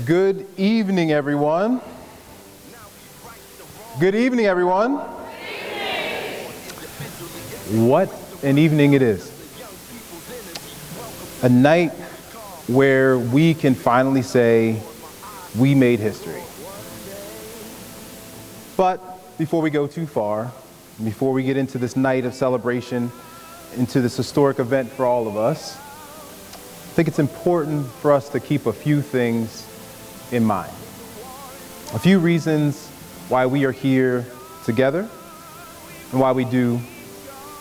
Good evening, everyone. Good evening, everyone. What an evening it is. A night where we can finally say we made history. But before we go too far, before we get into this night of celebration, into this historic event for all of us, I think it's important for us to keep a few things in mind. A few reasons why we are here together and why we do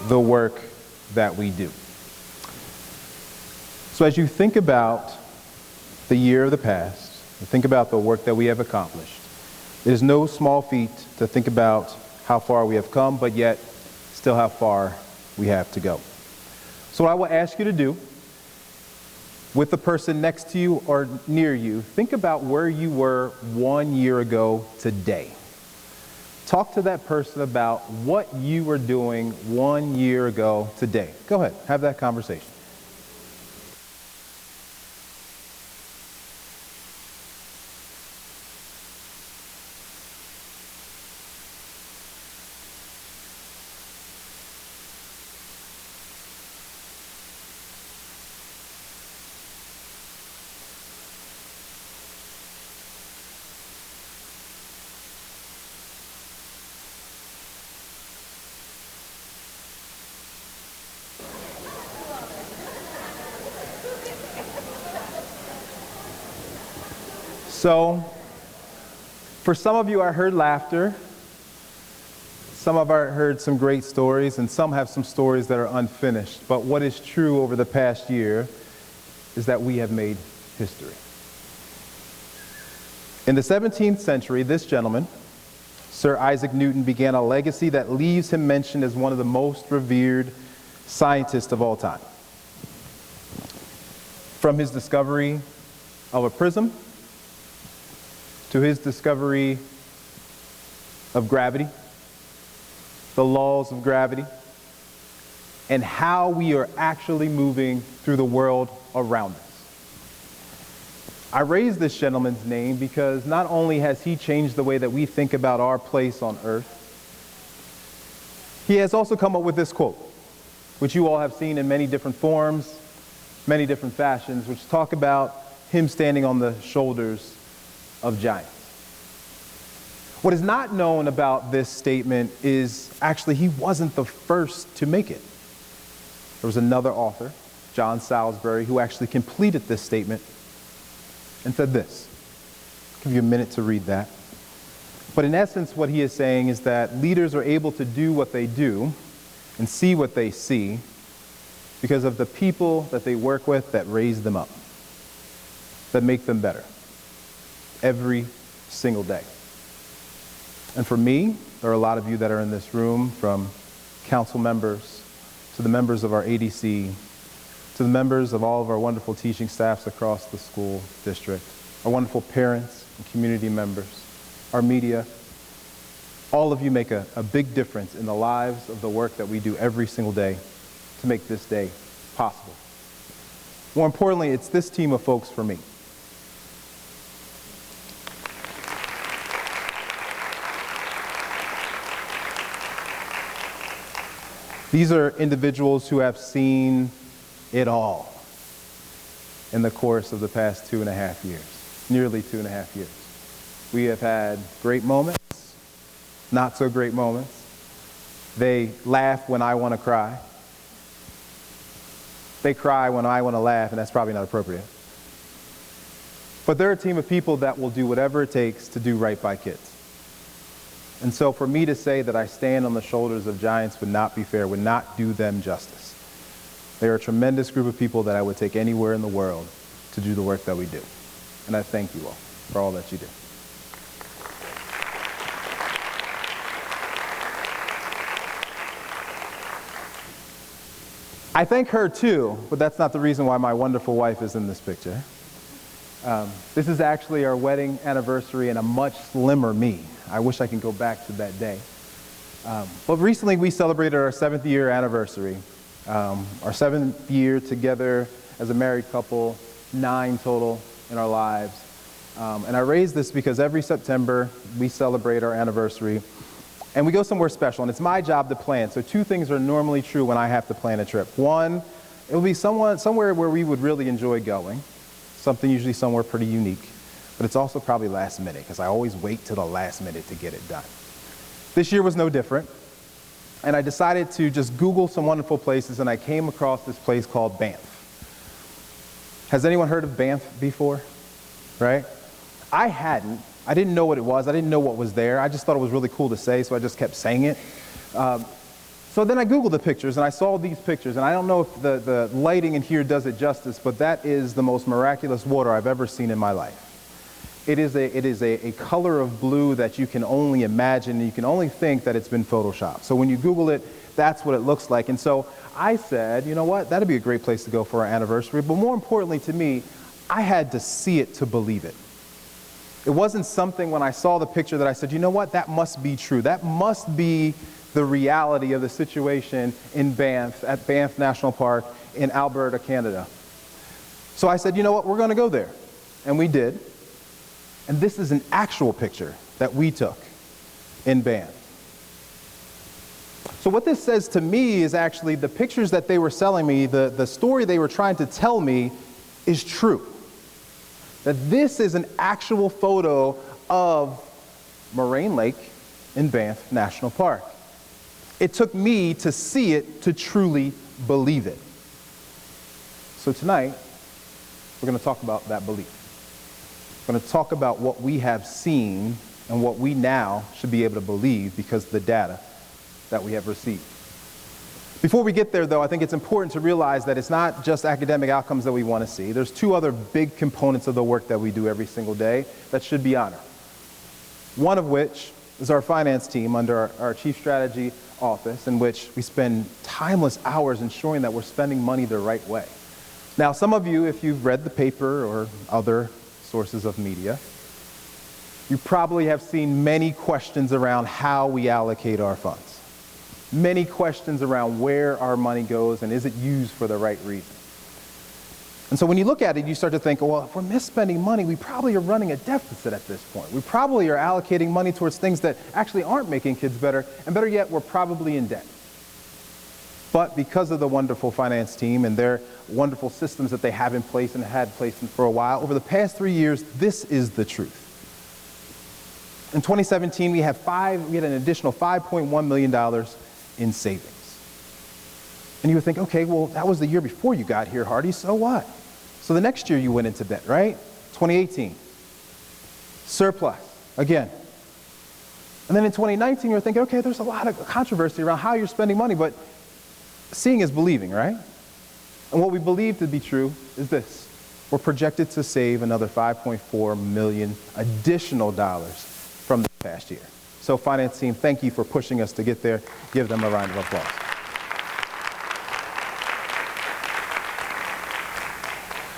the work that we do. So as you think about the year of the past, and think about the work that we have accomplished, it is no small feat to think about how far we have come, but yet still how far we have to go. So what I will ask you to do, with the person next to you or near you, think about where you were 1 year ago today. Talk to that person about what you were doing 1 year ago today. Go ahead, have that conversation. So, for some of you, I heard laughter. Some of I heard some great stories, and some have some stories that are unfinished. But what is true over the past year is that we have made history. In the 17th century, this gentleman, Sir Isaac Newton, began a legacy that leaves him mentioned as one of the most revered scientists of all time. From his discovery of a prism, to his discovery of gravity, the laws of gravity, and how we are actually moving through the world around us. I raise this gentleman's name because not only has he changed the way that we think about our place on earth, he has also come up with this quote, which you all have seen in many different forms, many different fashions, which talk about him standing on the shoulders of giants. What is not known about this statement is actually he wasn't the first to make it. There was another author, John Salisbury, who actually completed this statement and said this. I'll give you a minute to read that. But in essence, what he is saying is that leaders are able to do what they do and see what they see because of the people that they work with that raise them up, that make them better every single day. And for me, there are a lot of you that are in this room, from council members to the members of our ADC, to the members of all of our wonderful teaching staffs across the school district, our wonderful parents and community members, our media. All of you make a big difference in the lives of the work that we do every single day to make this day possible. More importantly, it's this team of folks for me. These are individuals who have seen it all in the course of the past 2.5 years, nearly 2.5 years. We have had great moments, not so great moments. They laugh when I want to cry. They cry when I want to laugh, and that's probably not appropriate. But they're a team of people that will do whatever it takes to do right by kids. And so for me to say that I stand on the shoulders of giants would not be fair, would not do them justice. They are a tremendous group of people that I would take anywhere in the world to do the work that we do. And I thank you all for all that you do. I thank her too, but that's not the reason why my wonderful wife is in this picture. This is actually our wedding anniversary and a much slimmer me. I wish I could go back to that day. But recently we celebrated our 7th year anniversary. Our 7th year together as a married couple, 9 total in our lives. And I raise this because every September we celebrate our anniversary and we go somewhere special, and it's my job to plan. So two things are normally true when I have to plan a trip. One, it will be somewhere where we would really enjoy going, something usually somewhere pretty unique, but it's also probably last minute because I always wait till the last minute to get it done. This year was no different, and I decided to just Google some wonderful places, and I came across this place called Banff. Has anyone heard of Banff before? Right? I hadn't. I didn't know what it was. I didn't know what was there. I just thought it was really cool to say, so I just kept saying it. So then I Googled the pictures, and I saw these pictures, and I don't know if the lighting in here does it justice, but that is the most miraculous water I've ever seen in my life. It is a color of blue that you can only imagine, and you can only think that it's been photoshopped. So when you Google it, that's what it looks like. And so I said, you know what, that'd be a great place to go for our anniversary, but more importantly to me, I had to see it to believe it. It wasn't something when I saw the picture that I said, you know what, that must be true. That must be the reality of the situation in Banff, at Banff National Park in Alberta, Canada. So I said, you know what, we're going to go there. And we did. And this is an actual picture that we took in Banff. So what this says to me is actually the pictures that they were selling me, the story they were trying to tell me is true. That this is an actual photo of Lorain Lake in Banff National Park. It took me to see it to truly believe it. So tonight, we're going to talk about that belief. We're going to talk about what we have seen and what we now should be able to believe because of the data that we have received. Before we get there, though, I think it's important to realize that it's not just academic outcomes that we want to see. There's two other big components of the work that we do every single day that should be honored. One of which is our finance team under our Chief Strategy Office, in which we spend timeless hours ensuring that we're spending money the right way. Now, some of you, if you've read the paper or other sources of media, you probably have seen many questions around how we allocate our funds. Many questions around where our money goes and is it used for the right reason. And so when you look at it, you start to think, well, if we're misspending money, we probably are running a deficit at this point. We probably are allocating money towards things that actually aren't making kids better, and better yet, we're probably in debt. But because of the wonderful finance team and their wonderful systems that they have in place and had placed for a while, over the past 3 years, this is the truth. In 2017, we had an additional $5.1 million in savings. And you would think, okay, well, that was the year before you got here, Hardy, so what? So the next year you went into debt, right? 2018, surplus, again. And then in 2019, you're thinking, okay, there's a lot of controversy around how you're spending money, but seeing is believing, right? And what we believe to be true is this. We're projected to save another $5.4 million additional dollars from this past year. So finance team, thank you for pushing us to get there. Give them a round of applause.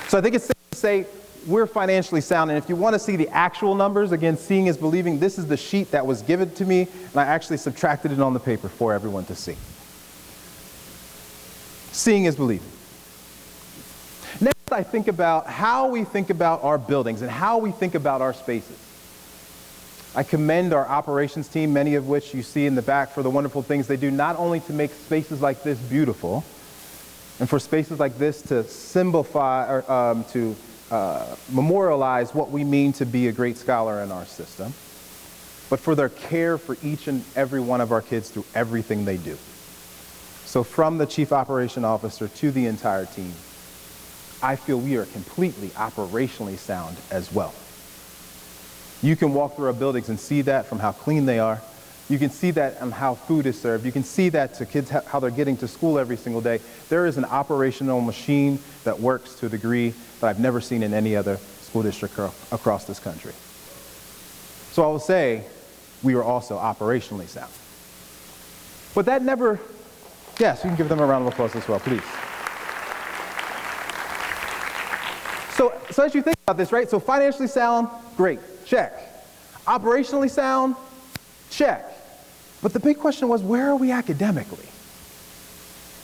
So I think it's safe to say we're financially sound. And if you want to see the actual numbers, again, seeing is believing, this is the sheet that was given to me, and I actually subtracted it on the paper for everyone to see. Seeing is believing. Next, I think about how we think about our buildings and how we think about our spaces. I commend our operations team, many of which you see in the back, for the wonderful things they do, not only to make spaces like this beautiful, and for spaces like this to simplify or to memorialize what we mean to be a great scholar in our system, but for their care for each and every one of our kids through everything they do. So from the Chief Operation Officer to the entire team, I feel we are completely operationally sound as well. You can walk through our buildings and see that from how clean they are. You can see that on how food is served. You can see that to kids, how they're getting to school every single day. There is an operational machine that works to a degree that I've never seen in any other school district across this country. So I will say we are also operationally sound. But that never, yes, you can give them a round of applause as well, please. So as you think about this, right? So financially sound, great, check. Operationally sound, check. But the big question was, where are we academically?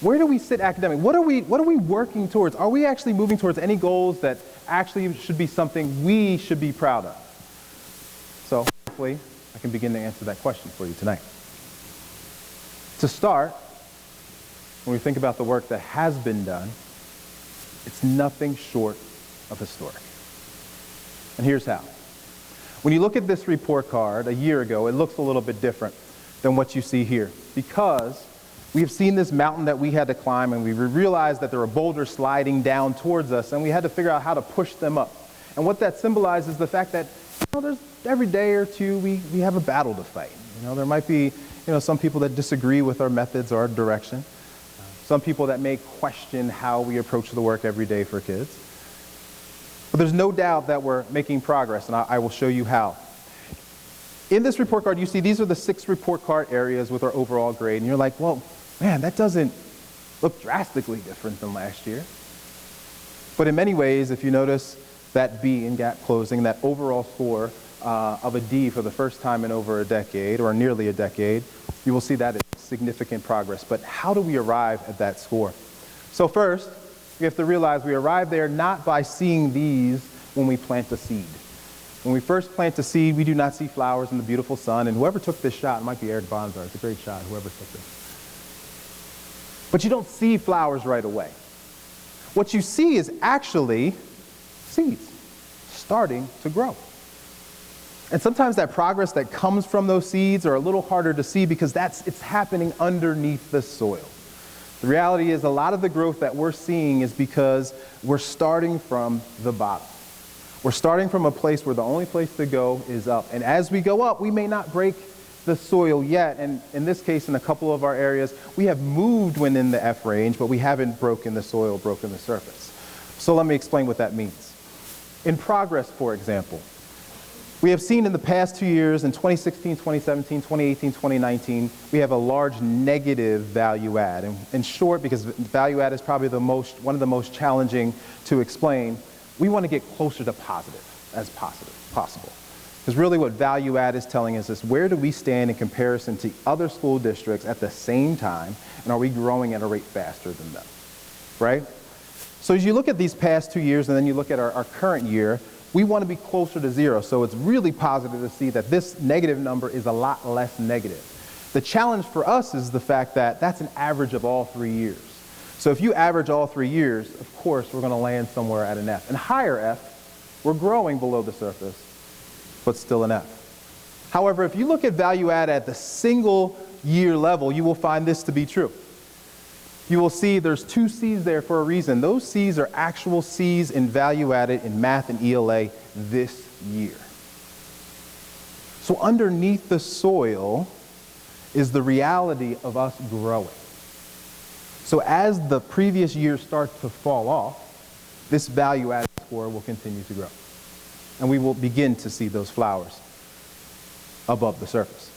Where do we sit academically? What are we working towards? Are we actually moving towards any goals that actually should be something we should be proud of? So hopefully I can begin to answer that question for you tonight. To start, when we think about the work that has been done, it's nothing short of historic. And here's how. When you look at this report card a year ago, it looks a little bit different than what you see here, because we have seen this mountain that we had to climb, and we realized that there were boulders sliding down towards us, and we had to figure out how to push them up. And what that symbolizes is the fact that, there's every day or two we have a battle to fight. There might be some people that disagree with our methods or our direction. Some people that may question how we approach the work every day for kids. But there's no doubt that we're making progress, and I will show you how. In this report card, you see these are the 6 report card areas with our overall grade. And you're like, well, man, that doesn't look drastically different than last year. But in many ways, if you notice that B in gap closing, that overall score of a D for the first time in over a decade, or nearly a decade, you will see that is significant progress. But how do we arrive at that score? So first, we have to realize we arrive there not by seeing these when we plant a seed. When we first plant a seed, we do not see flowers in the beautiful sun. And whoever took this shot, it might be Eric Bonzar, it's a great shot, whoever took this. But you don't see flowers right away. What you see is actually seeds starting to grow. And sometimes that progress that comes from those seeds are a little harder to see because it's happening underneath the soil. The reality is a lot of the growth that we're seeing is because we're starting from the bottom. We're starting from a place where the only place to go is up. And as we go up, we may not break the soil yet. And in this case, in a couple of our areas, we have moved within the F range, but we haven't broken the soil, broken the surface. So let me explain what that means. In progress, for example, we have seen in the past 2 years, in 2016, 2017, 2018, 2019, we have a large negative value add. And in short, because value add is probably one of the most challenging to explain, we want to get closer to positive as possible. Because really what value add is telling us is where do we stand in comparison to other school districts at the same time, and are we growing at a rate faster than them, right? So as you look at these past 2 years and then you look at our current year, we want to be closer to 0. So it's really positive to see that this negative number is a lot less negative. The challenge for us is the fact that that's an average of all 3 years. So if you average all 3 years, of course, we're going to land somewhere at an F. And higher F, we're growing below the surface, but still an F. However, if you look at value add at the single year level, you will find this to be true. You will see there's 2 C's there for a reason. Those C's are actual C's in value added in math and ELA this year. So underneath the soil is the reality of us growing. So as the previous year starts to fall off, this value added score will continue to grow. And we will begin to see those flowers above the surface.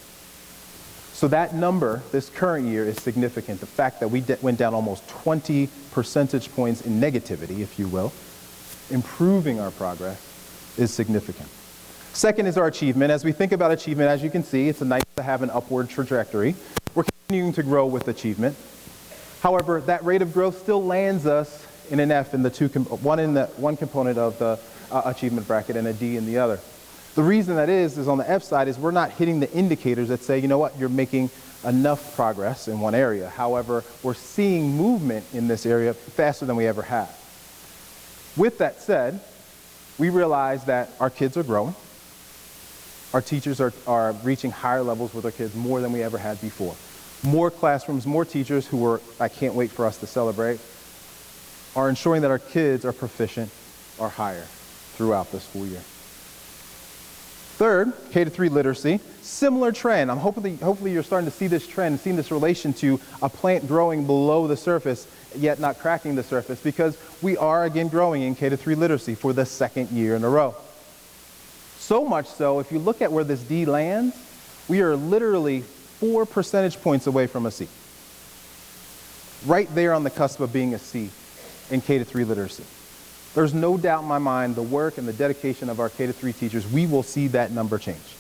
So that number, this current year, is significant. The fact that we went down almost 20 percentage points in negativity, if you will, improving our progress, is significant. Second is our achievement. As we think about achievement, as you can see, it's nice to have an upward trajectory. We're continuing to grow with achievement. However, that rate of growth still lands us in an F in the one component of the achievement bracket and a D in the other. The reason that is on the F side is we're not hitting the indicators that say, you know what, you're making enough progress in one area. However, we're seeing movement in this area faster than we ever have. With that said, we realize that our kids are growing. Our teachers are reaching higher levels with our kids more than we ever had before. More classrooms, more teachers who I can't wait for us to celebrate, are ensuring that our kids are proficient or higher throughout the school year. Third, K-3 literacy, similar trend. Hopefully you're starting to see this trend, seeing this relation to a plant growing below the surface, yet not cracking the surface, because we are again growing in K-3 literacy for the second year in a row. So much so, if you look at where this D lands, we are literally 4 percentage points away from a C. Right there on the cusp of being a C in K-3 literacy. There's no doubt in my mind the work and the dedication of our K-3 teachers, we will see that number change.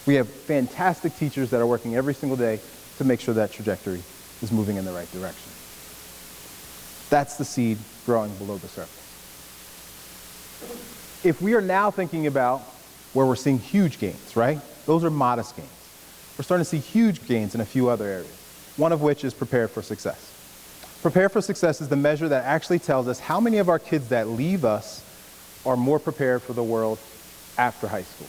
We have fantastic teachers that are working every single day to make sure that trajectory is moving in the right direction. That's the seed growing below the surface. If we are now thinking about where we're seeing huge gains, right? Those are modest gains. We're starting to see huge gains in a few other areas, one of which is prepare for success. Prepare for success is the measure that actually tells us how many of our kids that leave us are more prepared for the world after high school.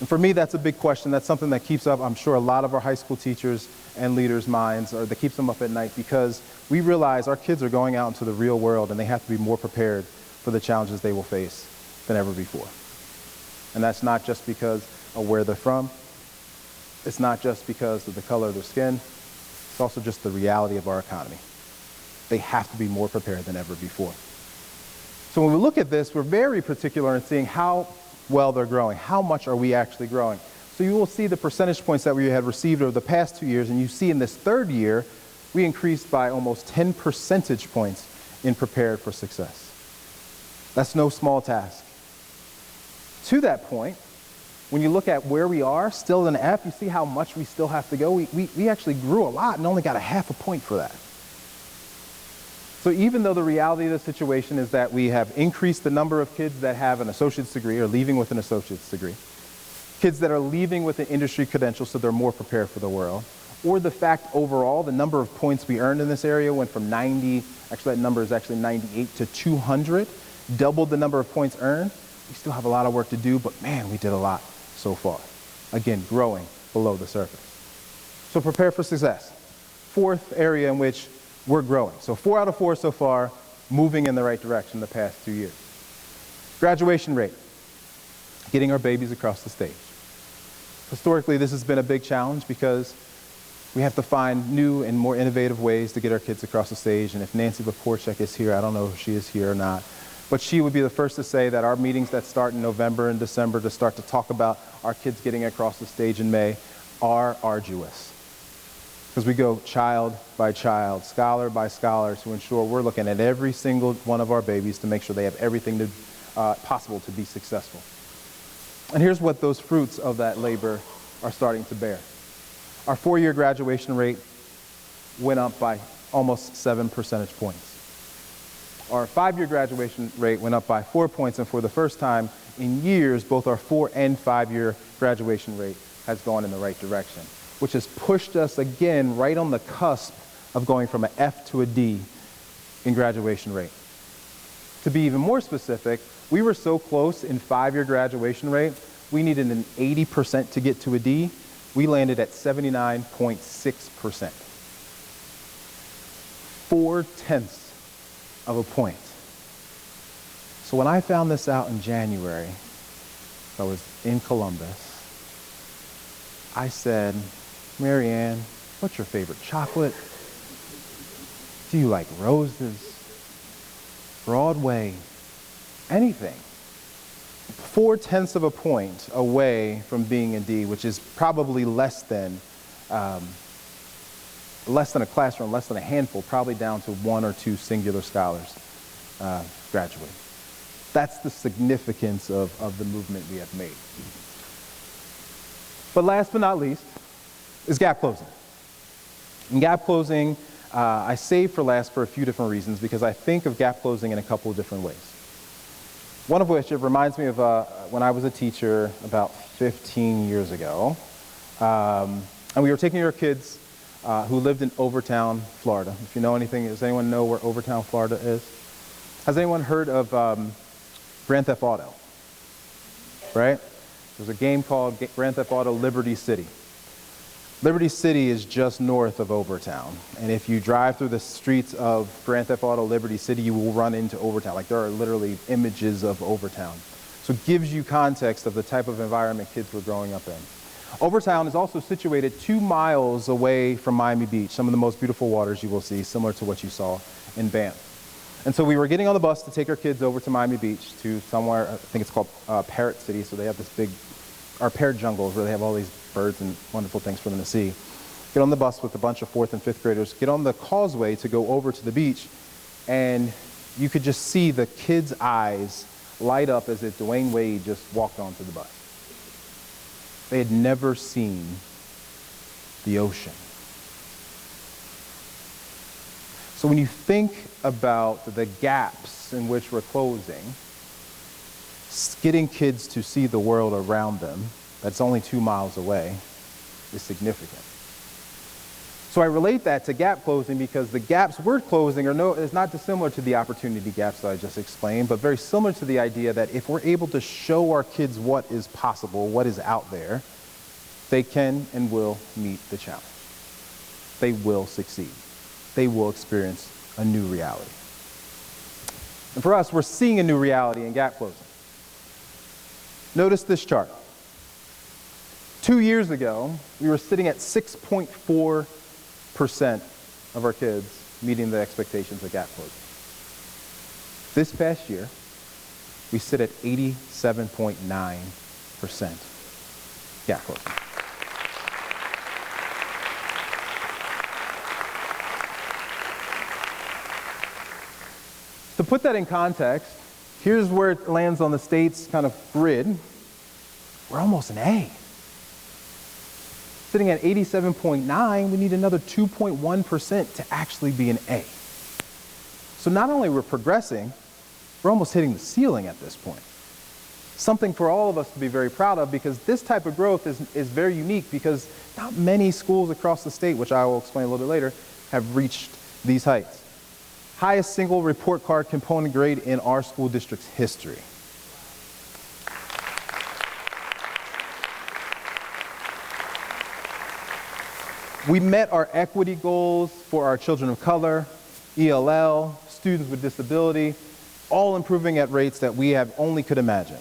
And for me, that's a big question. That's something that keeps up, I'm sure, a lot of our high school teachers and leaders' minds, or that keeps them up at night, because we realize our kids are going out into the real world and they have to be more prepared for the challenges they will face than ever before. And that's not just because of where they're from. It's not just because of the color of their skin. It's also just the reality of our economy. They have to be more prepared than ever before. So when we look at this, we're very particular in seeing how well they're growing. How much are we actually growing? So you will see the percentage points that we had received over the past 2 years, and you see in this third year, we increased by almost 10 percentage points in prepared for success. That's no small task. To that point, when you look at where we are, still in F, you see how much we still have to go. We actually grew a lot and only got a half a point for that. So even though the reality of the situation is that we have increased the number of kids that have an associate's degree or leaving with an associate's degree, kids that are leaving with an industry credential so they're more prepared for the world, or the fact overall the number of points we earned in this area went from 90, actually that number is actually 98 to 200, doubled the number of points earned. We still have a lot of work to do, but man, we did a lot so far. Again, growing below the surface. So prepare for success. Fourth area in which we're growing. So 4 out of 4 so far, moving in the right direction the past 2 years. Graduation rate, getting our babies across the stage. Historically, this has been a big challenge because we have to find new and more innovative ways to get our kids across the stage. And if Nancy Laporchek is here, I don't know if she is here or not, but she would be the first to say that our meetings that start in November and December to start to talk about our kids getting across the stage in May are arduous. Because we go child by child, scholar by scholar, to ensure we're looking at every single one of our babies to make sure they have everything possible to be successful. And here's what those fruits of that labor are starting to bear. Our 4-year graduation rate went up by almost 7 percentage points. Our 5-year graduation rate went up by 4 points, and for the first time in years, both our 4 and 5-year graduation rate has gone in the right direction, which has pushed us again right on the cusp of going from an F to a D in graduation rate. To be even more specific, we were so close in 5-year graduation rate, we needed an 80% to get to a D. We landed at 79.6%. 4/10 of a point. So when I found this out in January, I was in Columbus, I said, Marianne, what's your favorite chocolate? Do you like roses? Broadway? Anything. 4/10 of a point away from being a D, which is probably less than a classroom, less than a handful, probably down to 1 or 2 singular scholars graduate. That's the significance of the movement we have made. But last but not least is gap closing. And gap closing, I saved for last for a few different reasons, because I think of gap closing in a couple of different ways. One of which, it reminds me of when I was a teacher about 15 years ago. And we were taking our kids who lived in Overtown, Florida. If you know anything, does anyone know where Overtown, Florida is? Has anyone heard of Grand Theft Auto? Right? There's a game called Grand Theft Auto Liberty City. Liberty City is just north of Overtown. And if you drive through the streets of Grand Theft Auto Liberty City, you will run into Overtown. Like, there are literally images of Overtown. So it gives you context of the type of environment kids were growing up in. Overtown is also situated 2 miles away from Miami Beach, some of the most beautiful waters you will see, similar to what you saw in Banff. And so we were getting on the bus to take our kids over to Miami Beach, to somewhere, I think it's called Parrot City. So they have this big, or parrot jungles, where they have all these birds and wonderful things for them to see. Get on the bus with a bunch of 4th and 5th graders, get on the causeway to go over to the beach, and you could just see the kids' eyes light up as if Dwayne Wade just walked onto the bus. They had never seen the ocean. So when you think about the gaps in which we're closing, getting kids to see the world around them that's only 2 miles away is significant. So I relate that to gap closing because the gaps we're closing is not dissimilar to the opportunity gaps that I just explained, but very similar to the idea that if we're able to show our kids what is possible, what is out there, they can and will meet the challenge. They will succeed. They will experience a new reality. And for us, we're seeing a new reality in gap closing. Notice this chart. 2 years ago, we were sitting at 6.4% of our kids meeting the expectations of gap closing. This past year, we sit at 87.9% gap closing. To put that in context, here's where it lands on the state's kind of grid. We're almost an A. Sitting at 87.9, we need another 2.1% to actually be an A. So not only we're progressing, we're almost hitting the ceiling at this point. Something for all of us to be very proud of because this type of growth is very unique because not many schools across the state, which I will explain a little bit later, have reached these heights. Highest single report card component grade in our school district's history. We met our equity goals for our children of color, ELL, students with disability, all improving at rates that we have only could imagine.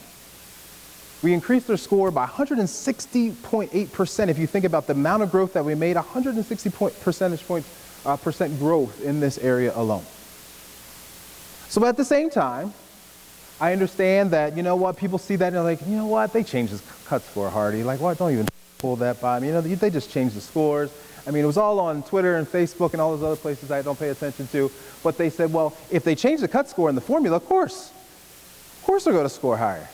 We increased their score by 160.8%. If you think about the amount of growth that we made, 160 percentage points percent growth in this area alone. So at the same time, I understand that, you know what, people see that and they're like, you know what, they changed this cut score, Hardy. Like, what, don't even pull that by me. You know, they just changed the scores. I mean, it was all on Twitter and Facebook and all those other places I don't pay attention to. But they said, well, if they change the cut score in the formula, of course they're going to score higher,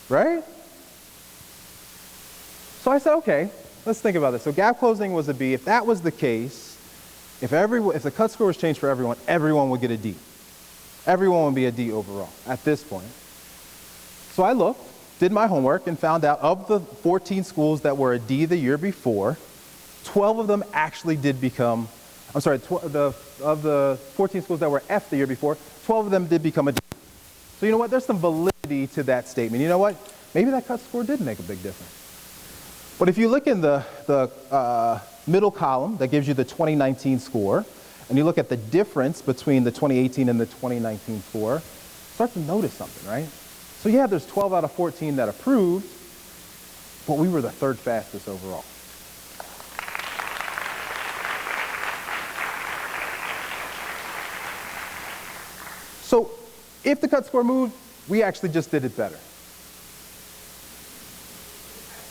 right? So I said, okay, let's think about this. So gap closing was a B. If that was the case, if the cut score was changed for everyone would get a D. Everyone would be a D overall at this point. So I looked, did my homework, and found out of the 14 schools that were a D the year before, 12 of them actually did become, of the 14 schools that were F the year before, 12 of them did become a D. So you know what, there's some validity to that statement. You know what, maybe that cut score did make a big difference. But if you look in the middle column that gives you the 2019 score, and you look at the difference between the 2018 and the 2019 score, start to notice something, right? So yeah, there's 12 out of 14 that approved, but we were the third fastest overall. So if the cut score moved, we actually just did it better.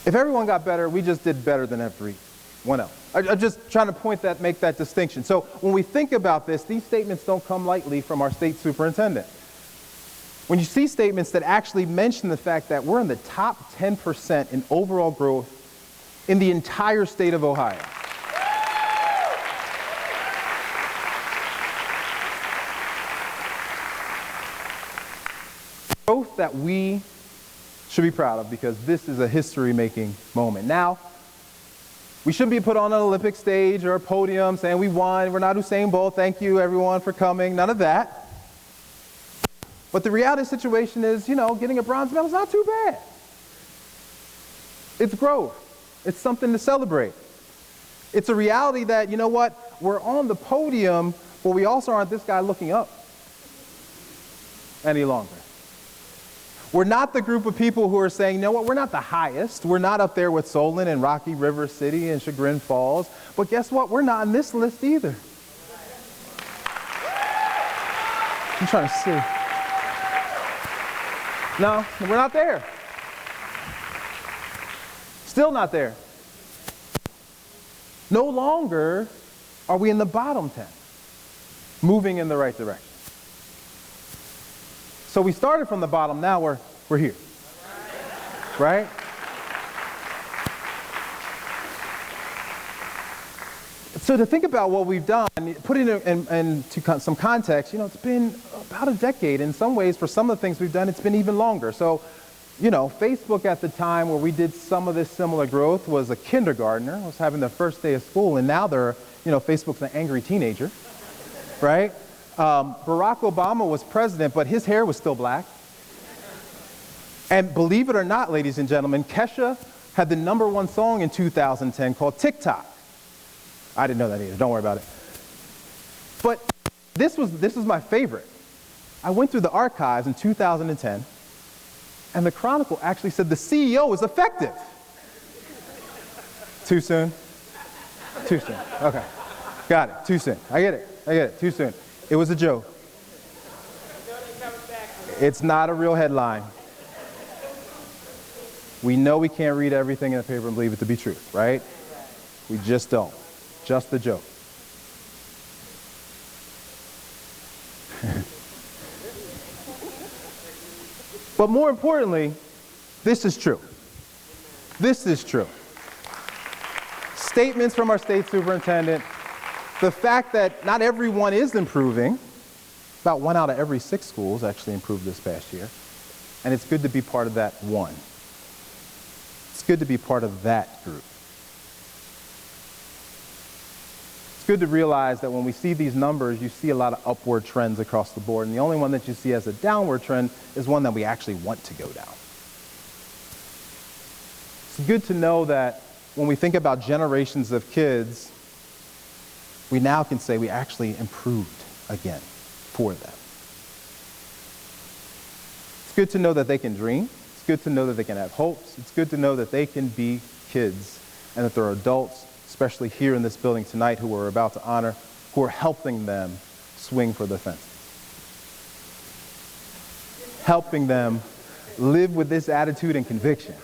If everyone got better, we just did better than everyone else. I'm just trying to make that distinction. So when we think about this, these statements don't come lightly from our state superintendent. When you see statements that actually mention the fact that we're in the top 10% in overall growth in the entire state of Ohio. Growth that we should be proud of because this is a history-making moment. Now, we shouldn't be put on an Olympic stage or a podium saying we won, we're not Usain Bolt, thank you everyone for coming, none of that. But the reality of the situation is, you know, getting a bronze medal is not too bad. It's growth. It's something to celebrate. It's a reality that, you know what, we're on the podium, but we also aren't this guy looking up any longer. We're not the group of people who are saying, you know what, we're not the highest. We're not up there with Solon and Rocky River City and Chagrin Falls. But guess what? We're not on this list either. I'm trying to see. No, we're not there. Still not there. No longer are we in the bottom 10, moving in the right direction. So we started from the bottom, now we're here, right? So to think about what we've done, put it into some context, it's been about a decade. In some ways, for some of the things we've done, it's been even longer. So, Facebook at the time where we did some of this similar growth was a kindergartner, was having their first day of school, and now Facebook's an angry teenager, right? Barack Obama was president, but his hair was still black. And believe it or not, ladies and gentlemen, Kesha had the #1 song in 2010 called TikTok. I didn't know that either. Don't worry about it. But this was my favorite. I went through the archives in 2010, and the Chronicle actually said the CEO is effective. Too soon? Too soon. Okay. Got it. Too soon. I get it. Too soon. It was a joke. It's not a real headline. We know we can't read everything in the paper and believe it to be true, right? We just don't. Just a joke. But more importantly, this is true. This is true. Statements from our state superintendent, the fact that not everyone is improving, about 1 out of every 6 schools actually improved this past year, and it's good to be part of that one. It's good to be part of that group. It's good to realize that when we see these numbers, you see a lot of upward trends across the board, and the only one that you see as a downward trend is one that we actually want to go down. It's good to know that when we think about generations of kids, we now can say we actually improved again for them. It's good to know that they can dream. It's good to know that they can have hopes. It's good to know that they can be kids and that there are adults, especially here in this building tonight, who we're about to honor, who are helping them swing for the fence. Helping them live with this attitude and conviction.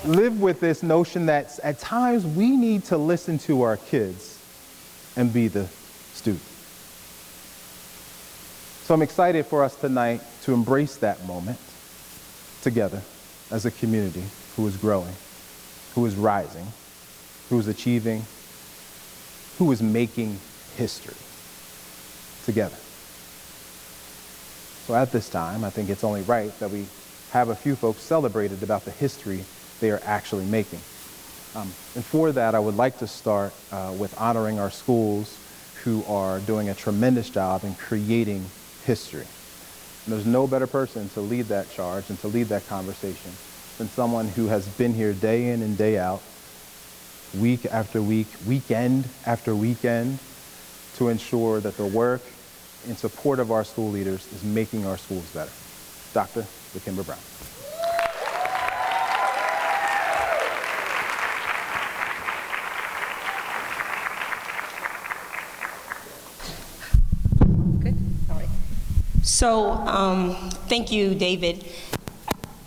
Live with this notion that at times we need to listen to our kids and be the student. So I'm excited for us tonight to embrace that moment together as a community who is growing, who is rising, who is achieving, who is making history together. So at this time, I think it's only right that we have a few folks celebrated about the history they are actually making. And for that, I would like to start with honoring our schools who are doing a tremendous job in creating history. And there's no better person to lead that charge and to lead that conversation than someone who has been here day in and day out, week after week, weekend after weekend, to ensure that the work in support of our school leaders is making our schools better. Dr. LaKimber Brown. So, thank you, David.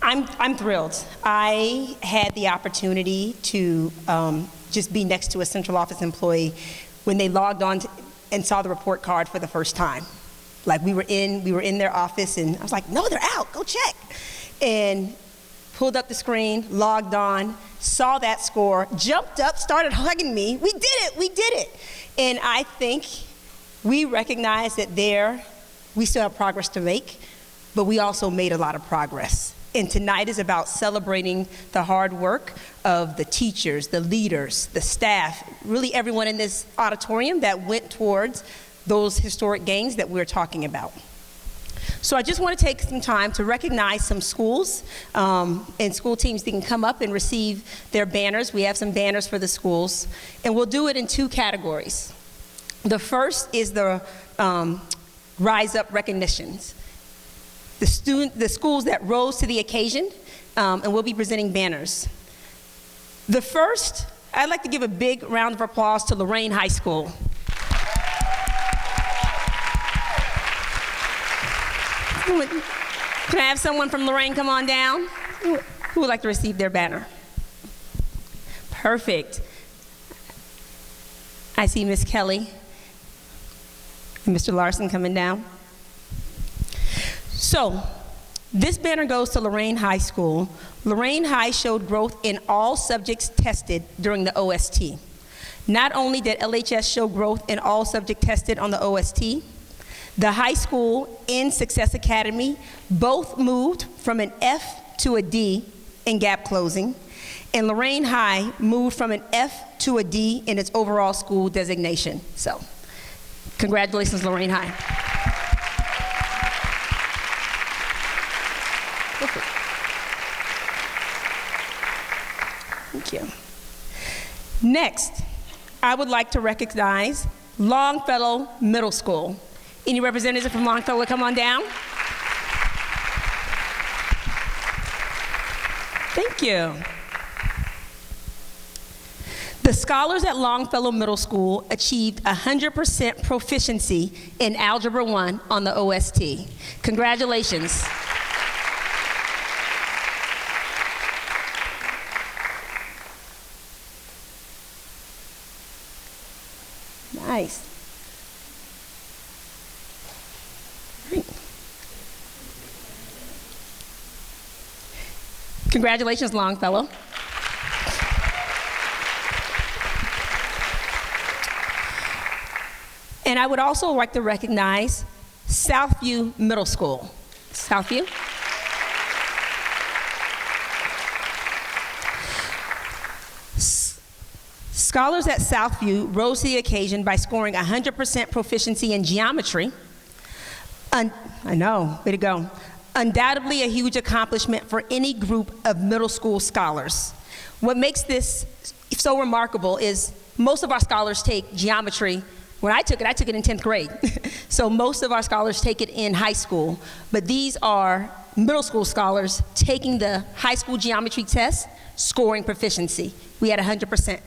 I'm thrilled. I had the opportunity to just be next to a central office employee when they logged on and saw the report card for the first time. Like we were in their office, and I was like, "No, they're out. Go check." And pulled up the screen, logged on, saw that score, jumped up, started hugging me. We did it. And I think we recognize that we still have progress to make, but we also made a lot of progress. And tonight is about celebrating the hard work of the teachers, the leaders, the staff, really everyone in this auditorium that went towards those historic gains that we're talking about. So I just want to take some time to recognize some schools and school teams that can come up and receive their banners. We have some banners for the schools, and we'll do it in 2 categories. The first is the Rise Up recognitions. The schools that rose to the occasion, and we'll be presenting banners. The first, I'd like to give a big round of applause to Lorain High School. Can I have someone from Lorain come on down? Who would like to receive their banner? Perfect. I see Miss Kelly and Mr. Larson coming down. So, this banner goes to Lorain High School. Lorain High showed growth in all subjects tested during the OST. Not only did LHS show growth in all subjects tested on the OST, the high school and Success Academy both moved from an F to a D in gap closing, and Lorain High moved from an F to a D in its overall school designation. So, congratulations, Lorain High. Perfect. Thank you. Next, I would like to recognize Longfellow Middle School. Any representative from Longfellow, come on down. Thank you. The scholars at Longfellow Middle School achieved 100% proficiency in Algebra 1 on the OST. Congratulations. Nice. Great. Congratulations, Longfellow. And I would also like to recognize Southview Middle School. Southview. Scholars at Southview rose to the occasion by scoring 100% proficiency in geometry. I know, way to go. Undoubtedly a huge accomplishment for any group of middle school scholars. What makes this so remarkable is most of our scholars take geometry. When I took it in 10th grade. So most of our scholars take it in high school, but these are middle school scholars taking the high school geometry test, scoring proficiency. We had 100%.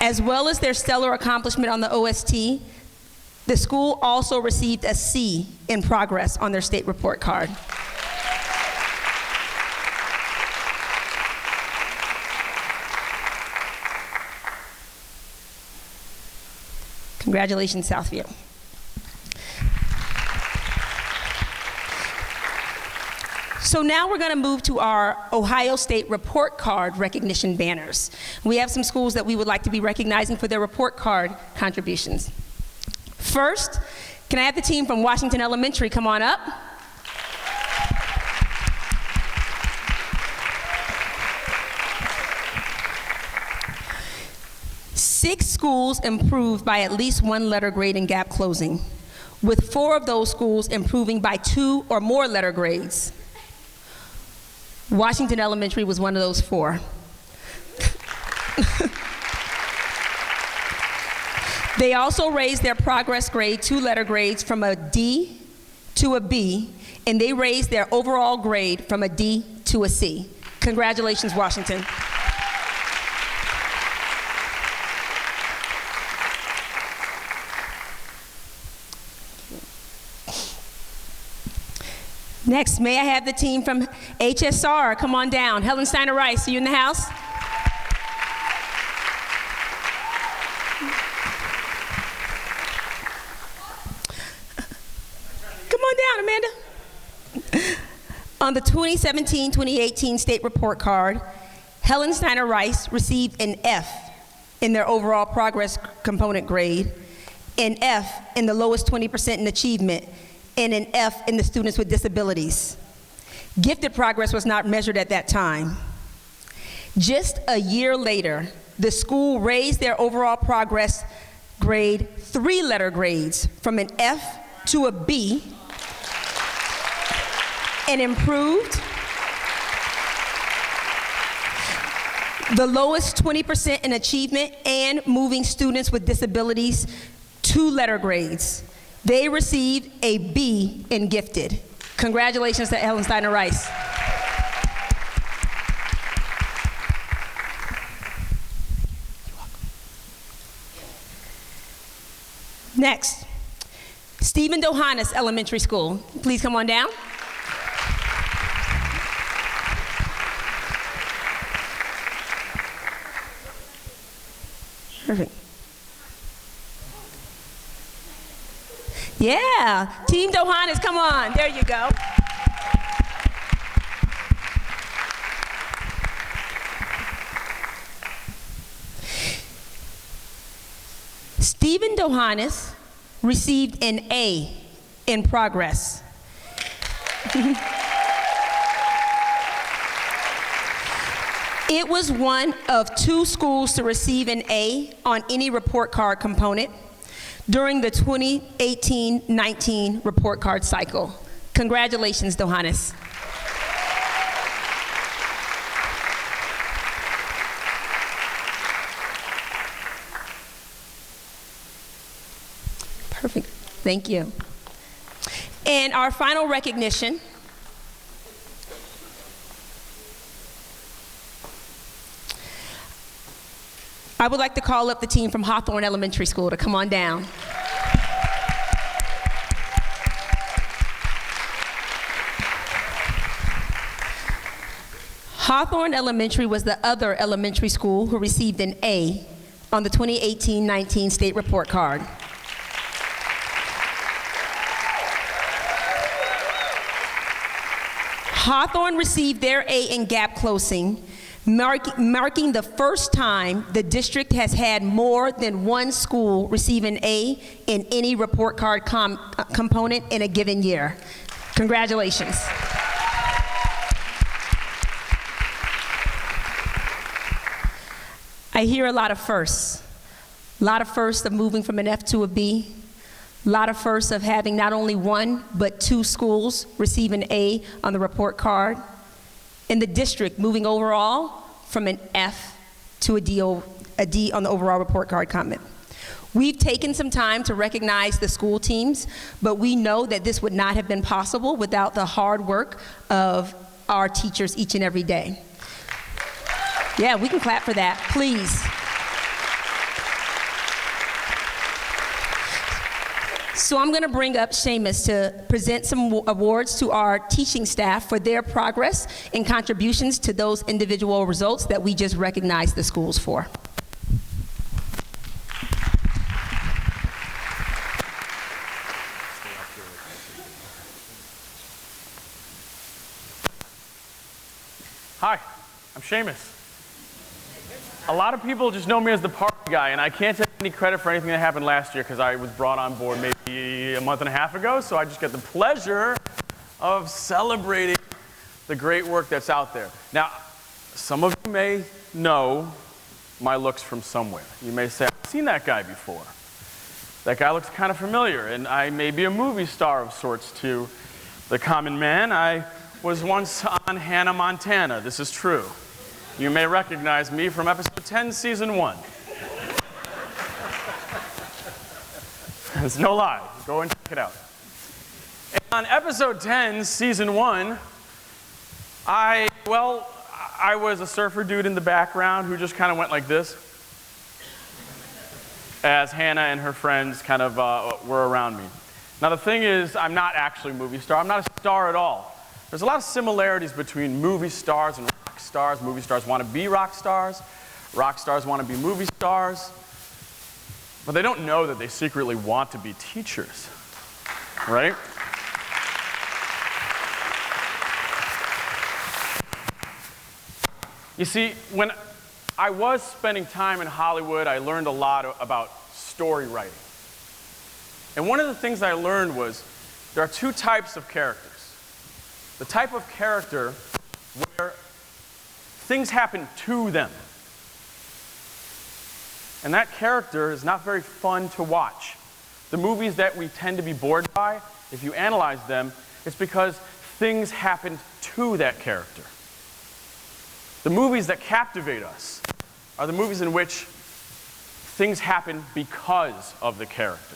As well as their stellar accomplishment on the OST, the school also received a C in progress on their state report card. Congratulations, Southview. So now we're going to move to our Ohio State report card recognition banners. We have some schools that we would like to be recognizing for their report card contributions. First, can I have the team from Washington Elementary come on up? Six schools improved by at least one letter grade in gap closing, with 4 of those schools improving by 2 or more letter grades. Washington Elementary was one of those 4. They also raised their progress grade 2 letter grades from a D to a B, and they raised their overall grade from a D to a C. Congratulations, Washington. Next, may I have the team from HSR come on down. Helen Steiner Rice, are you in the house? Come on down, Amanda. On the 2017-2018 state report card, Helen Steiner Rice received an F in their overall progress component grade, an F in the lowest 20% in achievement, and an F in the students with disabilities. Gifted progress was not measured at that time. Just a year later, the school raised their overall progress grade 3 letter grades from an F to a B and improved the lowest 20% in achievement and moving students with disabilities 2 letter grades. They received a B in gifted. Congratulations to Helen Steiner Rice. Next, Stephen Dohanis Elementary School. Please come on down. Perfect. Yeah, Team Dohanis, come on, there you go. Stephen Dohanis received an A in progress. It was one of 2 schools to receive an A on any report card component during the 2018-19 report card cycle. Congratulations, Dohanis. Perfect. Thank you. And our final recognition I would like to call up the team from Hawthorne Elementary School to come on down. Hawthorne Elementary was the other elementary school who received an A on the 2018-19 state report card. Hawthorne received their A in gap closing, marking the first time the district has had more than one school receive an A in any report card component in a given year. Congratulations. I hear a lot of firsts. A lot of firsts of moving from an F to a B. A lot of firsts of having not only one, but 2 schools receive an A on the report card. In the district, moving overall from an F to a D on the overall report card comment. We've taken some time to recognize the school teams, but we know that this would not have been possible without the hard work of our teachers each and every day. Yeah, we can clap for that, please. So I'm going to bring up Seamus to present some awards to our teaching staff for their progress and contributions to those individual results that we just recognized the schools for. Hi, I'm Seamus. A lot of people just know me as the party guy, and I can't take any credit for anything that happened last year because I was brought on board maybe a month and a half ago, so I just get the pleasure of celebrating the great work that's out there. Now, some of you may know my looks from somewhere. You may say, I've seen that guy before. That guy looks kind of familiar, and I may be a movie star of sorts to the common man. I was once on Hannah Montana. This is true. You may recognize me from episode 10, season 1. It's no lie. Go and check it out. And on episode 10, season 1, I was a surfer dude in the background who just kind of went like this as Hannah and her friends kind of were around me. Now the thing is, I'm not actually a movie star. I'm not a star at all. There's a lot of similarities between movie stars and rock stars. Movie stars want to be rock stars. Rock stars want to be movie stars. But they don't know that they secretly want to be teachers, right? You see, when I was spending time in Hollywood, I learned a lot about story writing. And one of the things I learned was there are 2 types of characters. The type of character where things happen to them. And that character is not very fun to watch. The movies that we tend to be bored by, if you analyze them, it's because things happened to that character. The movies that captivate us are the movies in which things happen because of the character.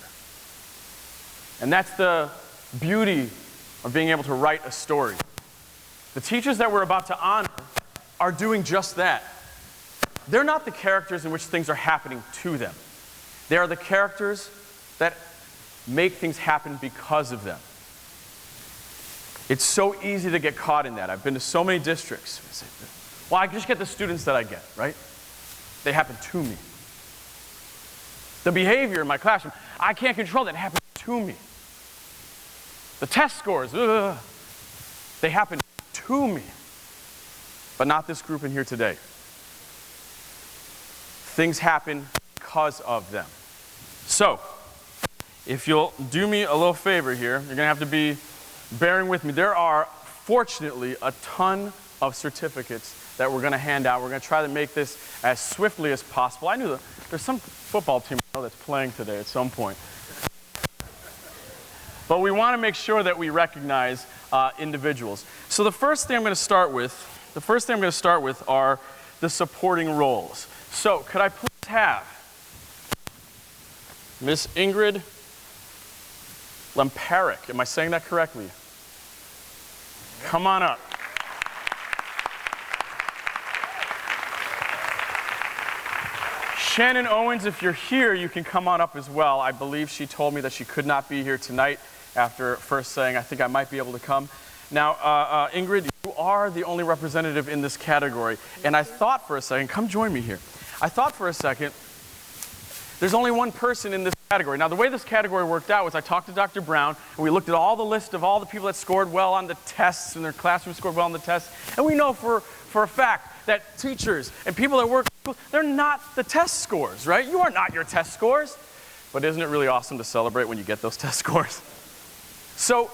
And that's the beauty of being able to write a story. The teachers that we're about to honor are doing just that. They're not the characters in which things are happening to them. They are the characters that make things happen because of them. It's so easy to get caught in that. I've been to so many districts. Well, I just get the students that I get, right? They happen to me. The behavior in my classroom, I can't control that. It happens to me. The test scores, they happen to me. But not this group in here today. Things happen because of them. So, if you'll do me a little favor here, you're going to have to be bearing with me. There are, fortunately, a ton of certificates that we're going to hand out. We're going to try to make this as swiftly as possible. I knew there's some football team I know that's playing today at some point. But we want to make sure that we recognize individuals. So the first thing I'm going to start with are the supporting roles. So could I please have Miss Ingrid Lemparic, am I saying that correctly? Come on up. Shannon Owens, if you're here, you can come on up as well. I believe she told me that she could not be here tonight after first saying, I think I might be able to come. Now, Ingrid, you are the only representative in this category. And I thought for a second, come join me here. I thought for a second, there's only one person in this category. Now, the way this category worked out was I talked to Dr. Brown, and we looked at all the list of all the people that scored well on the tests, and their classroom scored well on the tests. And we know for a fact that teachers and people that work, they're not the test scores, right? You are not your test scores. But isn't it really awesome to celebrate when you get those test scores? So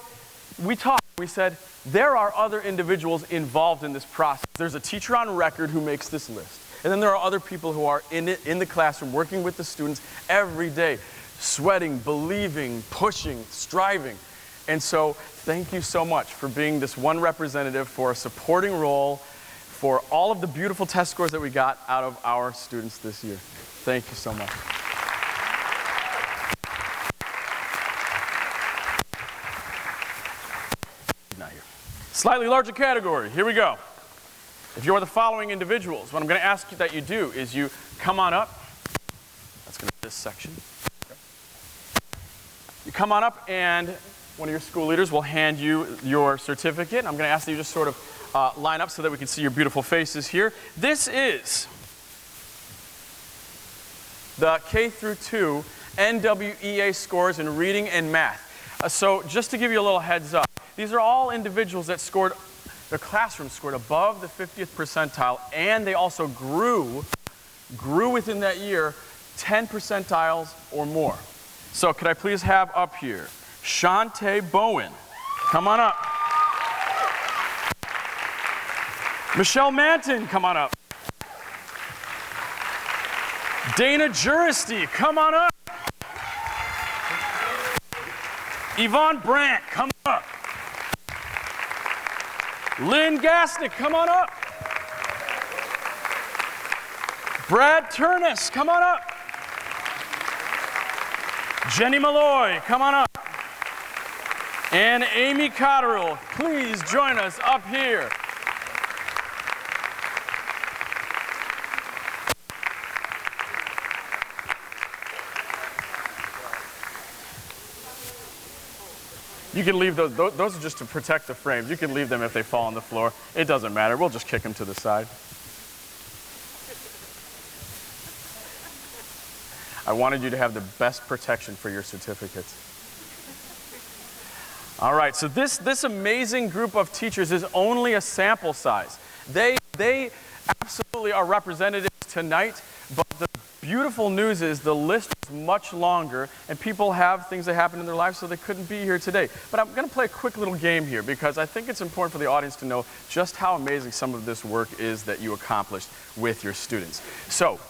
we talked, we said, there are other individuals involved in this process. There's a teacher on record who makes this list. And then there are other people who are in the classroom, working with the students every day, sweating, believing, pushing, striving. And so thank you so much for being this one representative for a supporting role for all of the beautiful test scores that we got out of our students this year. Thank you so much. Not here. Slightly larger category. Here we go. If you are the following individuals, what I'm going to ask you that you do is you come on up. That's going to be this section. You come on up and one of your school leaders will hand you your certificate. I'm going to ask that you just sort of line up so that we can see your beautiful faces here. This is the K through 2 NWEA scores in reading and math. So just to give you a little heads up, these are all individuals that scored, their classroom scored above the 50th percentile, and they also grew within that year 10 percentiles or more. So could I please have up here Shantae Bowen. Come on up. Michelle Manton, come on up. Dana Juristy, come on up. Yvonne Brandt, come up. Lynn Gasnick, come on up. Brad Turnus, come on up. Jenny Malloy, come on up. And Amy Cotterill, please join us up here. You can leave those. Those are just to protect the frames. You can leave them if they fall on the floor. It doesn't matter. We'll just kick them to the side. I wanted you to have the best protection for your certificates. All right, so this amazing group of teachers is only a sample size. They absolutely are representatives tonight, but the beautiful news is the list is much longer, and people have things that happen in their lives, so they couldn't be here today. But I'm going to play a quick little game here because I think it's important for the audience to know just how amazing some of this work is that you accomplished with your students. So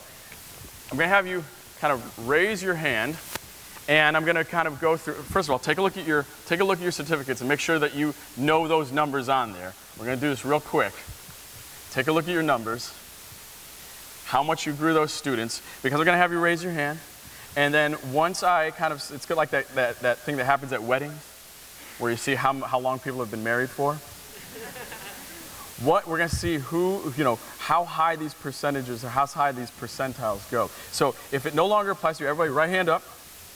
I'm going to have you kind of raise your hand, and I'm going to kind of go through. First of all, take a look at your certificates and make sure that you know those numbers on there. We're going to do this real quick. Take a look at your numbers, how much you grew those students, because we're going to have you raise your hand. And then once I kind of, it's like that thing that happens at weddings, where you see how long people have been married for. We're going to see how high these percentages or how high these percentiles go. So if it no longer applies to you, everybody right hand up.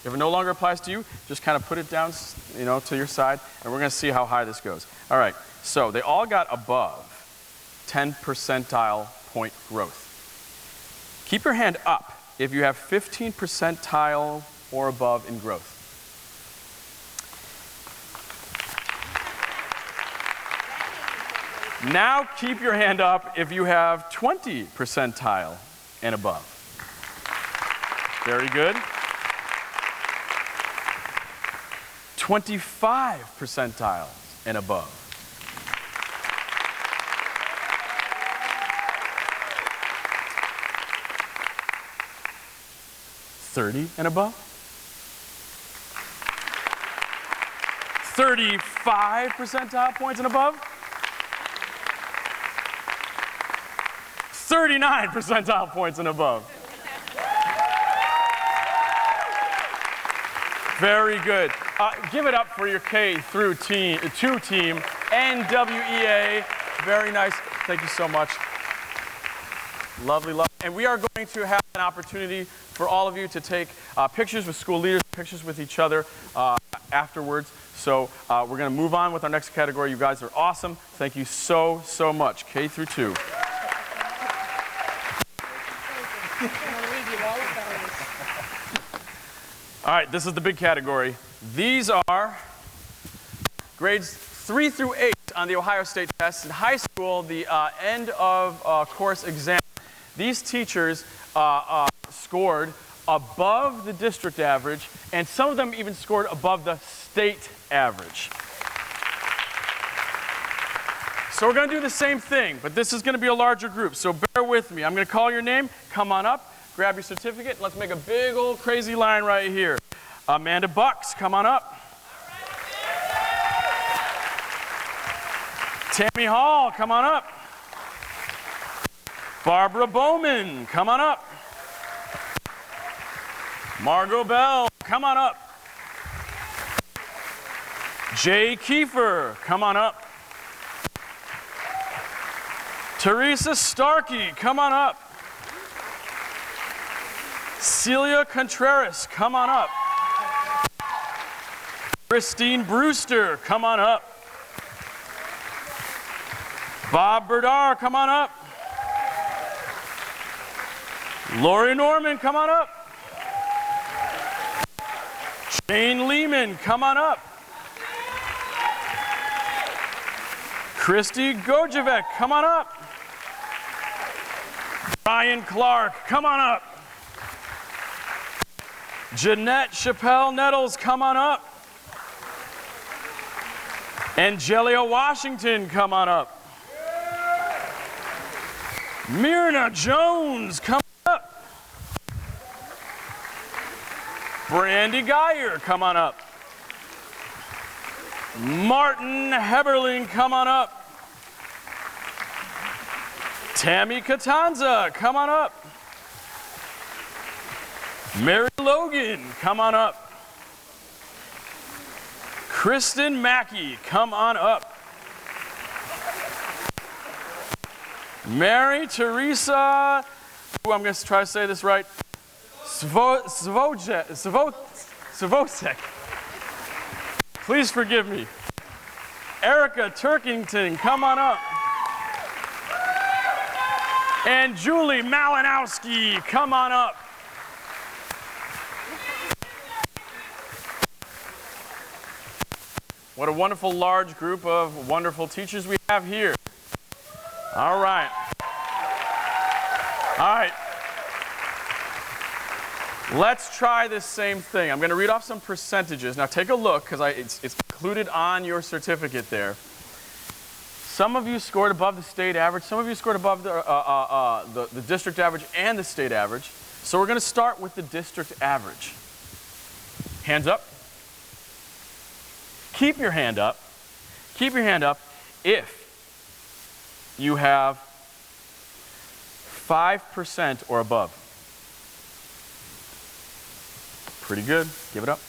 If it no longer applies to you, just kind of put it down, to your side, and we're going to see how high this goes. All right, so they all got above 10 percentile point growth. Keep your hand up if you have 15 percentile or above in growth. Now keep your hand up if you have 20 percentile and above. Very good. 25 percentile and above. 30 and above. 35 percentile points and above. 39 percentile points and above. Very good. Give it up for your K through 2 team, NWEA. Very nice. Thank you so much. Lovely, lovely. And we are going to have an opportunity for all of you to take pictures with school leaders, pictures with each other afterwards. So we're going to move on with our next category. You guys are awesome. Thank you so, so much. K through 2. All right, this is the big category. These are grades 3 through 8 on the Ohio State test. In high school, the end of course exam, these teachers scored above the district average, and some of them even scored above the state average. So we're going to do the same thing, but this is going to be a larger group, so bear with me. I'm going to call your name, come on up, grab your certificate, and let's make a big old crazy line right here. Amanda Bucks, come on up. Tammy Hall, come on up. Barbara Bowman, come on up. Margot Bell, come on up. Jay Kiefer, come on up. Teresa Starkey, come on up. Celia Contreras, come on up. Christine Brewster, come on up. Bob Berdar, come on up. Lori Norman, come on up. Shane Lehman, come on up. Christy Gojevec, come on up. Brian Clark, come on up. Jeanette Chappelle Nettles, come on up. Angelia Washington, come on up. Myrna Jones, come up. Brandy Geyer, come on up. Martin Heberling, come on up. Tammy Catanza, come on up. Mary Logan, come on up. Kristen Mackey, come on up. Mary Teresa, I'm going to try to say this right, Svosek. Please forgive me. Erica Turkington, come on up. And Julie Malinowski, come on up. What a wonderful large group of wonderful teachers we have here. All right. All right. Let's try this same thing. I'm going to read off some percentages. Now take a look, because it's included on your certificate there. Some of you scored above the state average. Some of you scored above the district average and the state average. So we're going to start with the district average. Hands up. Keep your hand up. Keep your hand up if you have 5% or above. Pretty good. Give it up.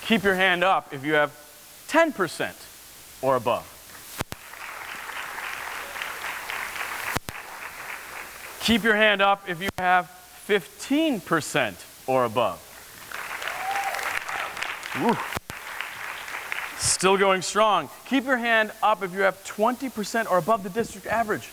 Keep your hand up if you have 10% or above. Keep your hand up if you have 15% or above. Woo. Still going strong. Keep your hand up if you have 20% or above the district average.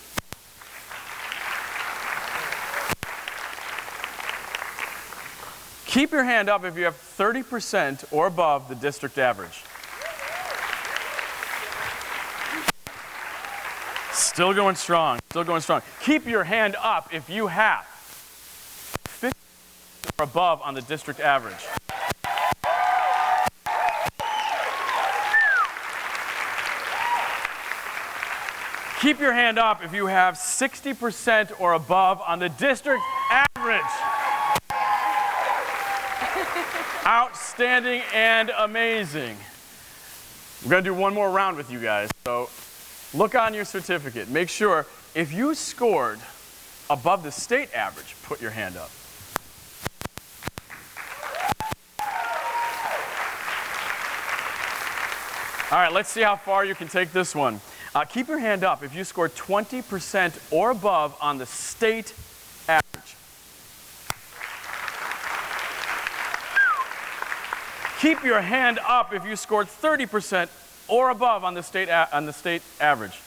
Keep your hand up if you have 30% or above the district average. Still going strong. Still going strong. Keep your hand up if you have 50% or above on the district average? Keep your hand up if you have 60% or above on the district average. Outstanding and amazing. We're going to do one more round with you guys. So look on your certificate. Make sure if you scored above the state average, put your hand up. All right, let's see how far you can take this one. Keep your hand up if you scored 20% or above on the state average. Keep your hand up if you scored 30% or above on the state average.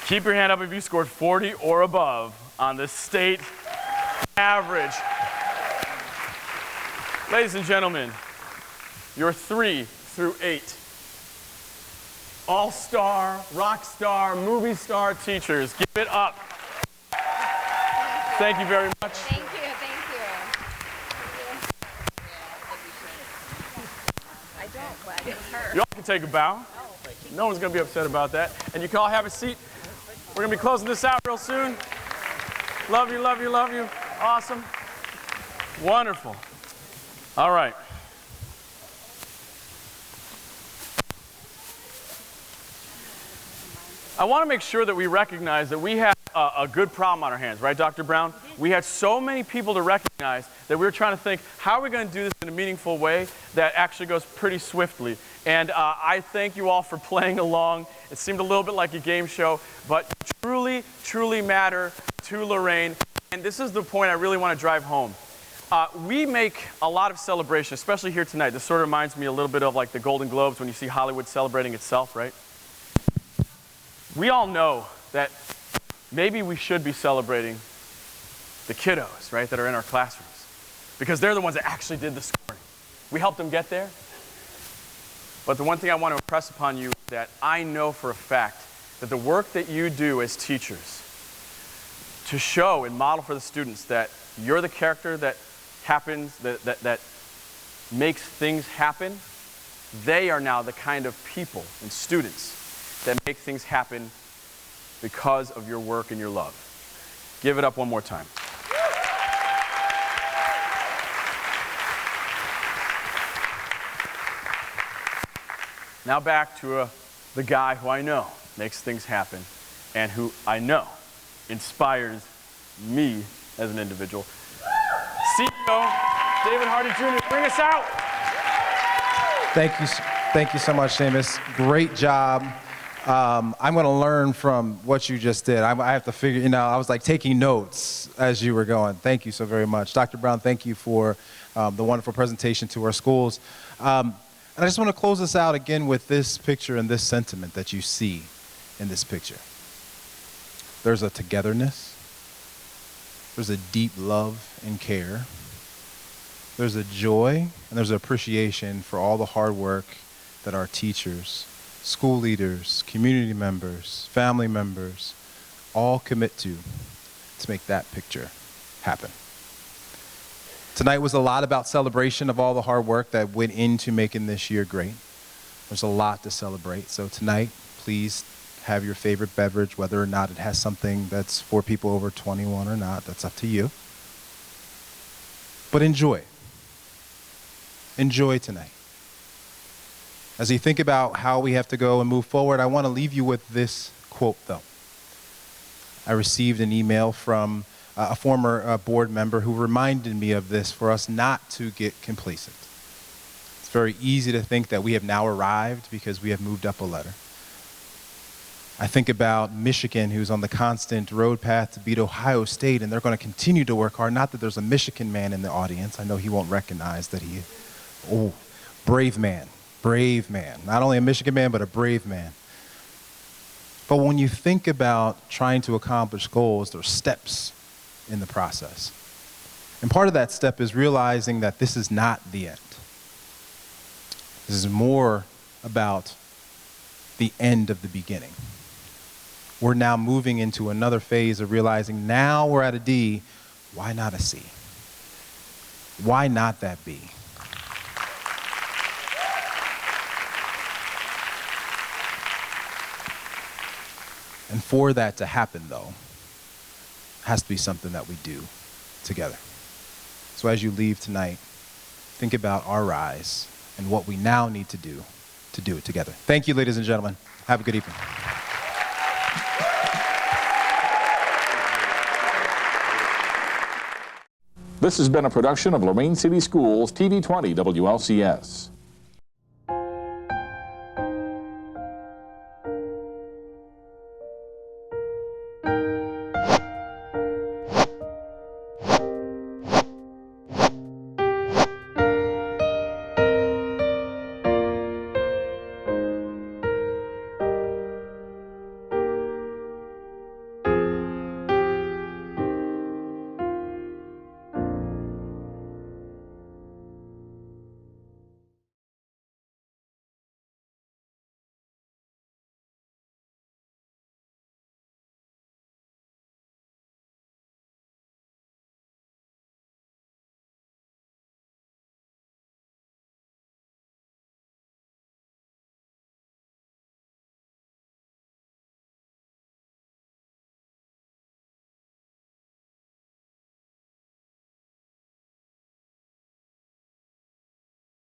Keep your hand up if you scored 40 or above on the state average. Ladies and gentlemen, your 3 through 8 all-star, rock star, movie star teachers. Give it up. Thank you very much. Thank you, thank you. I don't, but it hurts. You all can take a bow. No one's going to be upset about that. And you can all have a seat. We're going to be closing this out real soon. Love you, love you, love you. Awesome. Wonderful. All right. I want to make sure that we recognize that we have a good problem on our hands, right, Dr. Brown? We had so many people to recognize that we were trying to think, how are we going to do this in a meaningful way that actually goes pretty swiftly? And I thank you all for playing along. It seemed a little bit like a game show, but truly, truly matter to Lorain. And this is the point I really want to drive home. We make a lot of celebration, especially here tonight. This sort of reminds me a little bit of like the Golden Globes when you see Hollywood celebrating itself, right? We all know that maybe we should be celebrating the kiddos, right, that are in our classrooms, because they're the ones that actually did the scoring. We helped them get there. But the one thing I want to impress upon you is that I know for a fact that the work that you do as teachers to show and model for the students that you're the character that happens, that makes things happen, they are now the kind of people and students that make things happen because of your work and your love. Give it up one more time. Now back to the guy who I know makes things happen and who I know inspires me as an individual. CEO David Hardy Jr., bring us out. Thank you so much, Seamus. Great job. I'm going to learn from what you just did. I have to figure, I was like taking notes as you were going. Thank you so very much. Dr. Brown, thank you for the wonderful presentation to our schools. And I just want to close this out again with this picture and this sentiment that you see in this picture. There's a togetherness. There's a deep love and care. There's a joy and there's an appreciation for all the hard work that our teachers, school leaders, community members, family members, all commit to make that picture happen. Tonight was a lot about celebration of all the hard work that went into making this year great. There's a lot to celebrate. So tonight, please have your favorite beverage, whether or not it has something that's for people over 21 or not. That's up to you. But enjoy. Enjoy tonight. As you think about how we have to go and move forward, I want to leave you with this quote, though. I received an email from a former board member who reminded me of this for us not to get complacent. It's very easy to think that we have now arrived because we have moved up a letter. I think about Michigan, who's on the constant road path to beat Ohio State, and they're going to continue to work hard. Not that there's a Michigan man in the audience. I know he won't recognize that brave man. Brave man. Not only a Michigan man, but a brave man. But when you think about trying to accomplish goals, there are steps in the process. And part of that step is realizing that this is not the end. This is more about the end of the beginning. we're now moving into another phase of realizing now we're at a D, why not a C? Why not that B? And for that to happen, though, has to be something that we do together. So as you leave tonight, think about our rise and what we now need to do it together. Thank you, ladies and gentlemen. Have a good evening. This has been a production of Lorain City Schools TV 20 WLCS.